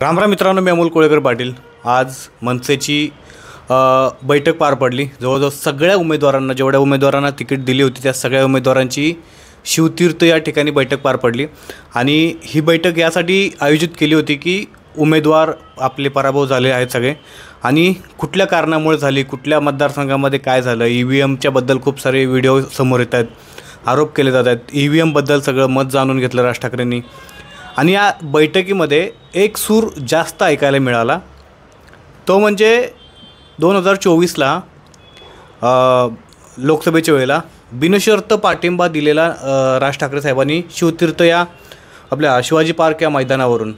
रामराम मित्रांनो, मी अमोल कोळेकर पाटील। आज मनसेची बैठक पार पडली। जवळजवळ सगळ्या उमेदवारांना, जेवढ्या उमेदवारांना तिकीट दिली होती त्या सगळ्या उमेदवारांची शिवतीर्थ या ठिकाणी बैठक पार पडली। आणि ही बैठक यासाठी आयोजित केली होती की उमेदवार आपले पराभव झाले आहेत सगळे, आणि कुठल्या कारणामुळे झाली, कुठल्या मतदारसंघामध्ये काय झालं, EVMच्या बद्दल खूप सारे व्हिडिओ समोर येत आहेत, आरोप केले जात आहेत। EVM बद्दल सगळं मत जाणून घेतलं राज ठाकरेंनी। आणि या बैठकीमध्ये एक सूर जास्त ऐकायला मिळाला, तो म्हणजे 2024ला लोकसभेच्या वेळेला बिनशर्त पाठिंबा दिलेला राज ठाकरे साहेबांनी शिवतीर्थ या आपल्या शिवाजी पार्क या मैदानावरून,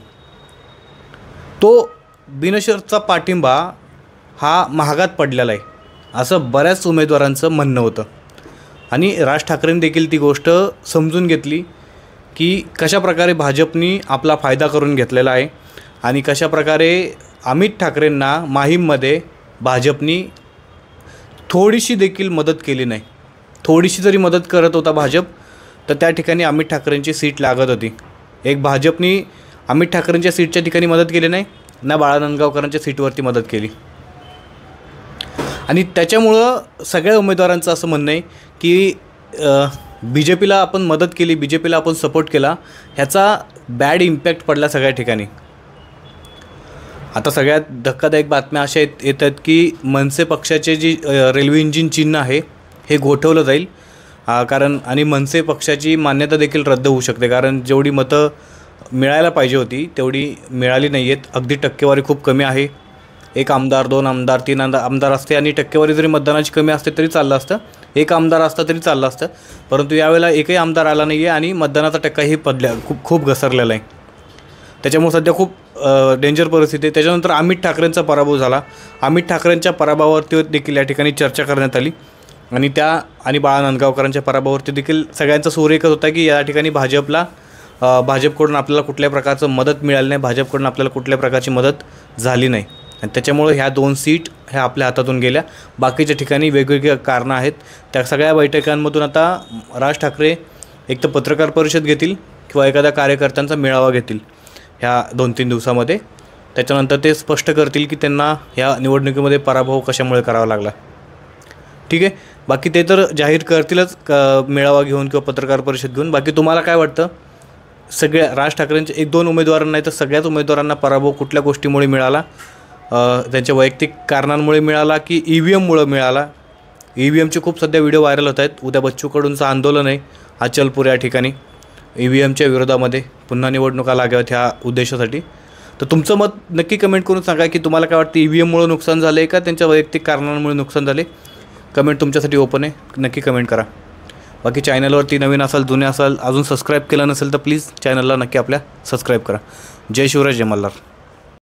तो बिनशर्तचा पाठिंबा हा महागात पडलेला आहे असं बऱ्याच उमेदवारांचं म्हणणं होतं। आणि राज ठाकरेंनी देखील ती गोष्ट समजून घेतली की कशाप्रकारे भाजपनी आपला फायदा करून घेतलेला आहे, आणि कशाप्रकारे अमित ठाकरेंना माहीममध्ये भाजपनी थोडीशी देखील मदत केली नाही। थोडीशी जरी मदत करत होता भाजप, तर त्या ठिकाणी अमित ठाकरेंची सीट लागत होती। एक भाजपनी अमित ठाकरेंच्या सीटच्या ठिकाणी मदत केली नाही ना, बाळा नांदगावकरांच्या सीटवरती मदत केली। आणि त्याच्यामुळं सगळ्या उमेदवारांचं असं म्हणणं आहे की BJPला आपण मदत केली, BJPला आपण सपोर्ट केला, ह्याचा बॅड इम्पॅक्ट पडला सगळ्या ठिकाणी। आता सगळ्यात धक्कादायक बातम्या अशा येतात की मनसे पक्षाचे जी रेल्वे इंजिन चिन्ह आहे हे गोठवलं जाईल, कारण आणि मनसे पक्षाची मान्यता देखील रद्द होऊ शकते, कारण जेवढी मतं मिळायला पाहिजे होती तेवढी मिळाली नाही आहेत। अगदी टक्केवारी खूप कमी आहे। एक आमदार, 2 आमदार, 3 आमदार असते, आणि टक्केवारी जरी मतदानाची कमी असते तरी चाललं असतं, एक आमदार असता तरी चाललं असतं, परंतु यावेळेला एकही आमदार आला नाही आहे आणि मतदानाचा टक्काही खूप घसरलेला आहे। त्याच्यामुळे सध्या खूप डेंजर परिस्थिती आहे। त्याच्यानंतर अमित ठाकरेंचा पराभव झाला। अमित ठाकरेंच्या पराभवावरती देखील या ठिकाणी चर्चा करण्यात आली, आणि बाळा नांदगावकरांच्या पराभवावरती देखील सगळ्यांचा सूर एकच होता की या ठिकाणी भाजपकडून आपल्याला कुठल्याही प्रकारचं मदत मिळाली नाही, भाजपकडून आपल्याला कुठल्याही प्रकारची मदत झाली नाही, आणि त्याच्यामुळं ह्या 2 सीट ह्या आपल्या हातातून गेल्या। बाकीच्या ठिकाणी वेगवेगळी कारणं आहेत। त्या सगळ्या बैठकांमधून आता राज ठाकरे एक तर पत्रकार परिषद घेतील किंवा एखाद्या कार्यकर्त्यांचा मेळावा घेतील ह्या 2-3 दिवसामध्ये। त्याच्यानंतर ते स्पष्ट करतील की त्यांना ह्या निवडणुकीमध्ये पराभव कशामुळे करावा लागला। ठीक आहे, बाकी ते तर जाहीर करतीलच मेळावा घेऊन किंवा पत्रकार परिषद घेऊन। बाकी तुम्हाला काय वाटतं? सगळ्या राज ठाकरेंचे 1-2 उमेदवारांना नाही तर सगळ्याच उमेदवारांना पराभव कुठल्या गोष्टीमुळे मिळाला? त्यांच्या वैयक्तिक कारणांमुळे मिळाला की EVMमुळे मिळाला? EVMचे खूप सध्या व्हिडिओ व्हायरल होत आहेत। उद्या बच्चू कडूंचं आंदोलन आहे अचलपूर या ठिकाणी EVMच्या विरोधामध्ये, पुन्हा निवडणुका लागाव्यात ह्या उद्देशासाठी। तर तुमचं मत नक्की कमेंट करून सांगा की तुम्हाला काय वाटतं, EVMमुळे नुकसान झालं आहे का त्यांच्या वैयक्तिक कारणांमुळे नुकसान झाले? कमेंट तुमच्यासाठी ओपन आहे, नक्की कमेंट करा। बाकी चॅनलवरती नवीन असाल, जुने असाल, अजून सबस्क्राईब केलं नसेल तर प्लीज चॅनलला नक्की आपल्या सबस्क्राईब करा। जय शिवराज, जय मल्हार।